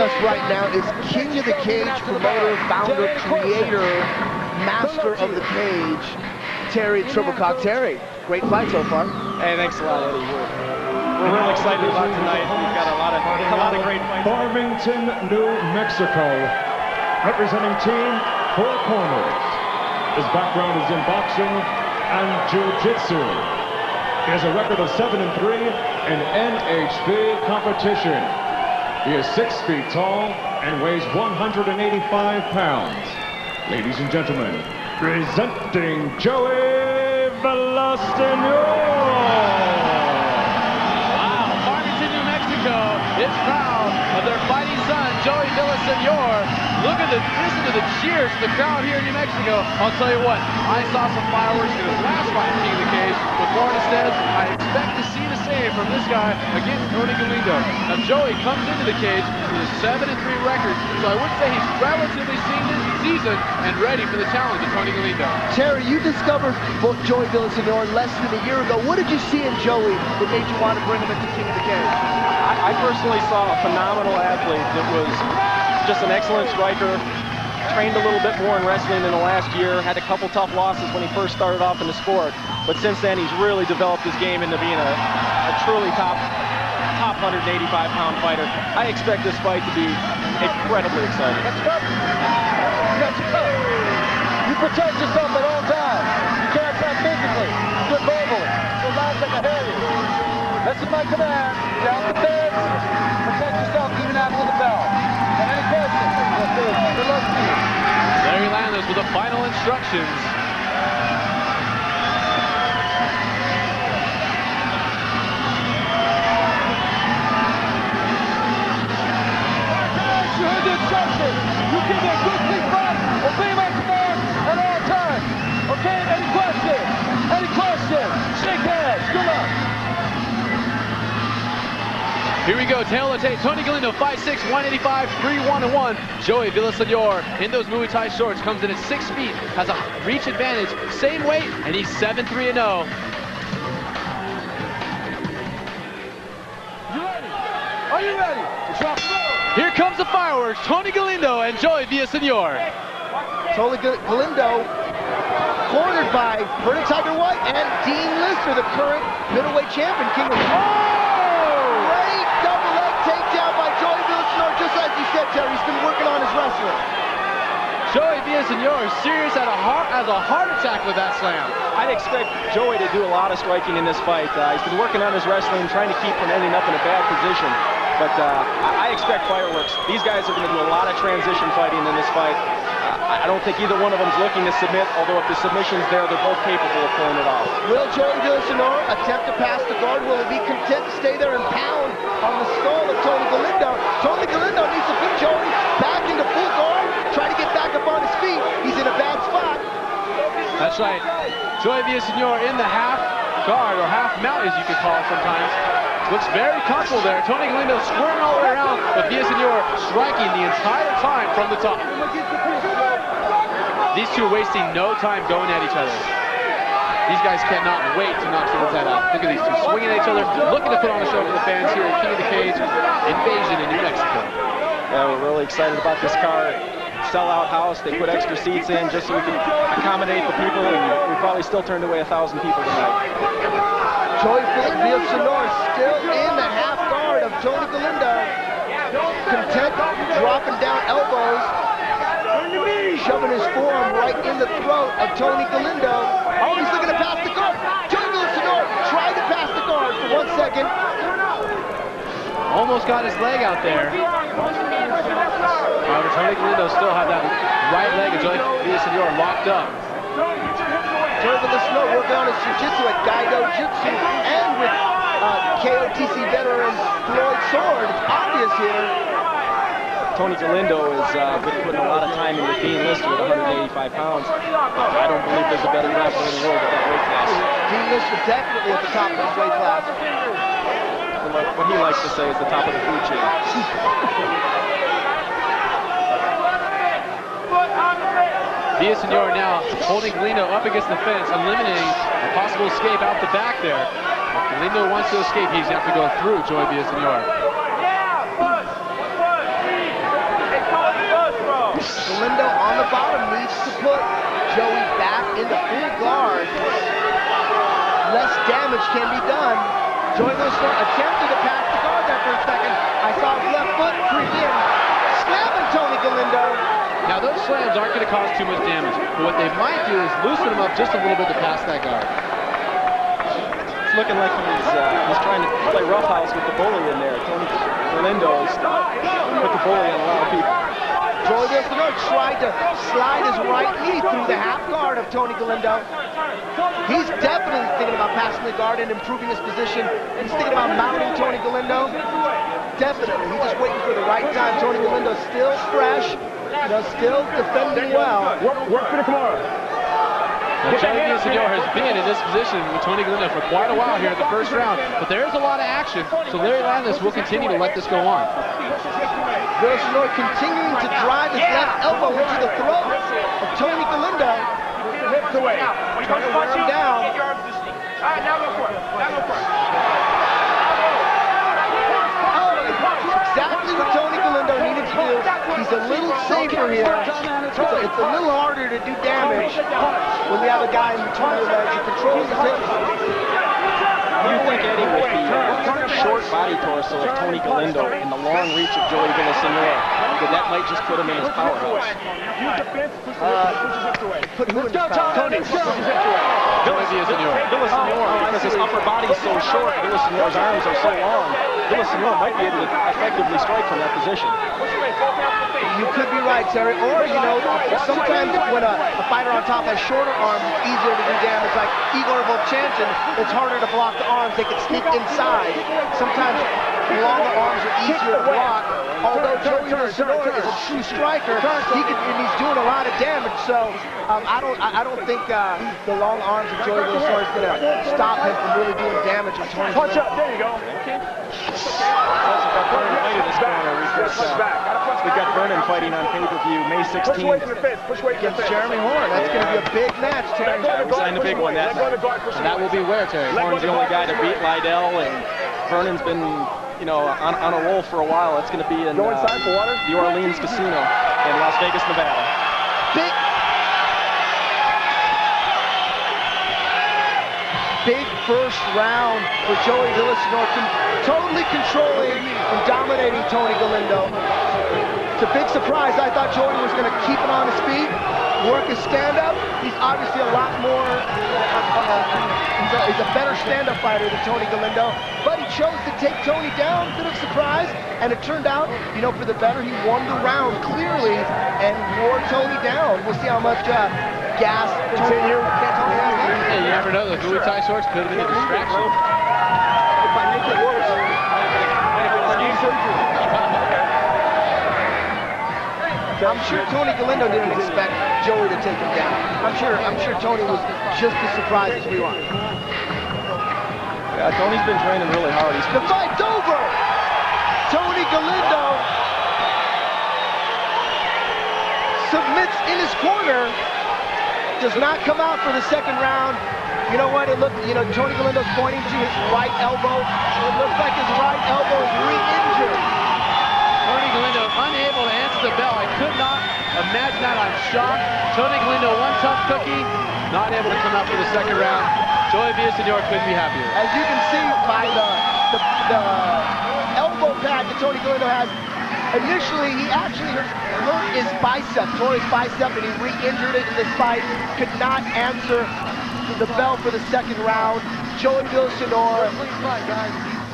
us right now is King of the Cage promoter, founder, creator, master of the cage, Terry Triple-Cock. Terry, great fight so far. Hey, thanks a lot, Eddie. We're really excited about tonight. We've got a lot of great fights. Farmington, New Mexico, representing Team Four Corners. His background is in boxing and jiu-jitsu. He has a record of 7-3 in NHB competition. He is 6 feet tall and weighs 185 pounds. Ladies and gentlemen, presenting Joey villasenor. Wow, Farmington, New Mexico is proud of their fighting son, Joey villasenor. Listen to the cheers to the crowd here in New Mexico. I'll tell you what, I saw some fireworks in his last fight in King of the Cage with Florida Stead. I expect to see the same from this guy against Tony Galindo. Now Joey comes into the cage with a 7-3 record, so I would say he's relatively seasoned and ready for the challenge of Tony Galindo. Terry, you discovered Joey villasenor less than a year ago. What did you see in Joey that made you want to bring him into King of the Cage? I personally saw a phenomenal athlete that was just an excellent striker. Trained a little bit more in wrestling in the last year. Had a couple tough losses when he first started off in the sport. But since then, he's really developed his game into being a truly top 185-pound fighter. I expect this fight to be incredibly exciting. You protect yourself at all times. You can't attack physically, but verbally. So last I can hear you. Listen to my command. Down the fence. Protect yourself even after the bell. And any questions? Good luck to you. Larry Landers with the final instructions. You heard the instructions. You give me a good big fight. Obey my command at all times. Okay? Any questions? Any questions? Shake hands. Good luck. Here we go, tail of the tape. Tony Galindo, 5'6", 185, 3-1-1. Joey villasenor in those Muay Thai shorts comes in at 6 feet, has a reach advantage, same weight, and he's 7-3-0. You ready? Are you ready? Drop the road. Here comes the fireworks. Tony Galindo and Joey villasenor. Tony Galindo, cornered by Vernon Tiger White and Dean Lister, the current middleweight champion, King of the Cage. Great double leg takedown by Joey villasenor, just as you said, Terry. He's been working on his wrestling. Joey villasenor is serious as a heart attack with that slam. I'd expect Joey to do a lot of striking in this fight. He's been working on his wrestling, trying to keep from ending up in a bad position. But I expect fireworks. These guys are going to do a lot of transition fighting in this fight. I don't think either one of them is looking to submit, although if the submission's there, they're both capable of pulling it off. Will Joey villasenor attempt to pass the guard? Will he be content to stay there and pound on the skull of Tony Galindo? Tony Galindo needs to put Joey back into full guard, try to get back up on his feet. He's in a bad spot. That's right. Joey villasenor in the half guard, or half mount as you could call it sometimes. Looks very comfortable there. Tony Galindo squirming all the way around, but villasenor striking the entire time from the top. These two wasting no time going at each other. These guys cannot wait to knock someone's head off. Look at these two swinging at each other, looking to put on a show for the fans here at King of the Cage Invasion in New Mexico. Yeah, we're really excited about this card. Sellout house. They put extra seats in just so we can accommodate the people, and we probably still turned away 1,000 people tonight. Joey villasenor still in the half guard of Tony Galindo. Content dropping down elbows, shoving his forearm right in the throat of Tony Galindo. Oh, he's looking to pass the guard. Joey villasenor tried to pass the guard for 1 second. Almost got his leg out there. However, Tony Galindo still had that right leg of Joey villasenor locked up. Joey villasenor working on his jiu-jitsu at Gaido Jitsu and with KOTC veteran Floyd Sword. It's obvious here. Tony Galindo has been putting a lot of time into Dean Lister at 185 pounds. I don't believe there's a better wrestler in the world at that weight class. Dean Lister definitely at the top of his weight class. What he likes to say is the top of the food chain. villasenor now holding Galindo up against the fence, eliminating a possible escape out the back there. If Galindo wants to escape, he's going to have to go through Joey villasenor. Galindo on the bottom needs to put Joey back into full guard. Less damage can be done. Joey Villasenor attempted to pass the guard there for a second. I saw his left foot creep in, slamming Tony Galindo. Now those slams aren't going to cause too much damage, but what they might do is loosen him up just a little bit to pass that guard. It's looking like he's trying to play roughhouse with the bully in there. Tony Galindo is put the bully on a lot of people. Joey Villasenor tried to slide his right knee through the half guard of Tony Galindo. He's definitely thinking about passing the guard and improving his position. He's thinking about mounting Tony Galindo. Definitely. He's just waiting for the right time. Tony Galindo's still fresh. Still defending well. Work for the Kimura. Joey Villasenor has been in this position with Tony Galindo for quite a while here in the first round, but there's a lot of action, so Larry Landis will continue to let this go on. Villasenor continuing to drive his left elbow into the throat of Tony Galindo. Hips away. Trying to wear him down. All right, now go for it. Exactly what Tony Galindo needed to do. He's a little safer here. It's a little harder to do damage when we have a guy in between your legs who controls his hips. You think, Eddie, with the short body torso of Tony Galindo and the long reach of Joey Villasenor, that might just put him in his powerhouse? Put who in his powerhouse? Tony. Villasenor. Because his upper body is so short, Villasenor's arms are so long, Villasenor might be able to effectively strike from that position. You could be right, Terry. Or, sometimes when a fighter on top has shorter arms, it's easier to do damage. Like Igor Vovchanchyn, it's harder to block the arms. They can sneak inside. Sometimes longer arms are easier to block. Although Joey Villasenor is a true striker, and he's doing a lot of damage. So I don't think the long arms of Joey Villasenor is going to stop him from really doing damage with Tony. Punch up. There you go. We've got Vernon fighting on pay-per-view May 16th. Against Jeremy Horn. That's going to be a big match, Terry. We signed a big one that night. And that will be where, Terry? Horn's the only guy to beat Liddell, and Vernon's been, on a roll for a while. It's going to be in the Orleans Casino in Las Vegas, Nevada. Big first round for Joey Villasenor, totally controlling and dominating Tony Galindo. It's a big surprise. I thought Joey was going to keep him on his feet, work his stand-up. He's obviously a lot more, he's a better stand-up fighter than Tony Galindo, but he chose to take Tony down, bit of surprise, and it turned out, for the better. He won the round clearly and wore Tony down. We'll see how much gas Tony has. Yeah, you never know. The Muay Thai swords could have been a distraction. If I make it worse. I'm sure Tony Galindo didn't expect Joey to take him down. I'm sure Tony was just as surprised as we were. Yeah, Tony's been training really hard. The fight's over! Tony Galindo submits in his corner. Does not come out for the second round. You know what? Tony Galindo's pointing to his right elbow. It looks like his right elbow is re-injured. Tony Galindo unable to answer the bell. I could not imagine that. I'm shocked. Tony Galindo, one tough cookie, not able to come out for the second round. Joey Villasenor couldn't be happier. As you can see by the elbow pad that Tony Galindo has, initially, he actually hurt his bicep, tore his bicep, and he re-injured it in this fight. Could not answer the bell for the second round. Joey Villasenor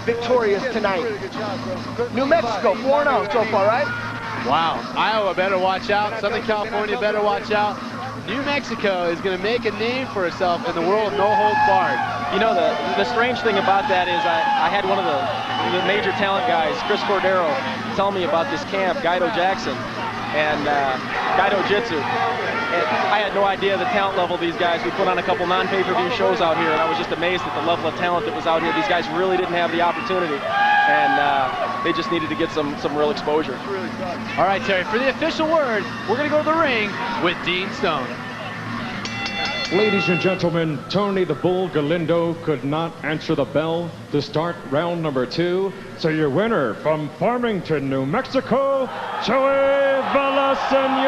victorious tonight. New Mexico, 4-0 so far, right? Wow. Iowa better watch out. Southern California better watch out. New Mexico is going to make a name for itself in the world of no holds barred. The strange thing about that is I had one of the major talent guys, Chris Cordero, tell me about this camp, Guido Jackson, and Guido Jitsu. And I had no idea the talent level of these guys. We put on a couple non-pay-per-view shows out here, and I was just amazed at the level of talent that was out here. These guys really didn't have the opportunity, and they just needed to get some real exposure. All right, Terry, for the official word, we're going to go to the ring with Dean Stone. Ladies and gentlemen, Tony the Bull Galindo could not answer the bell to start round number 2. So your winner from Farmington, New Mexico, Joey Villasenor.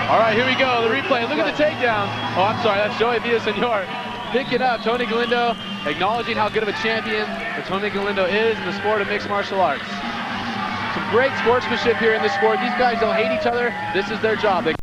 All right, here we go, the replay. Look at the takedown. Oh, I'm sorry, that's Joey Villasenor picking up Tony Galindo, acknowledging how good of a champion that Tony Galindo is in the sport of mixed martial arts. Some great sportsmanship here in this sport. These guys don't hate each other. This is their job.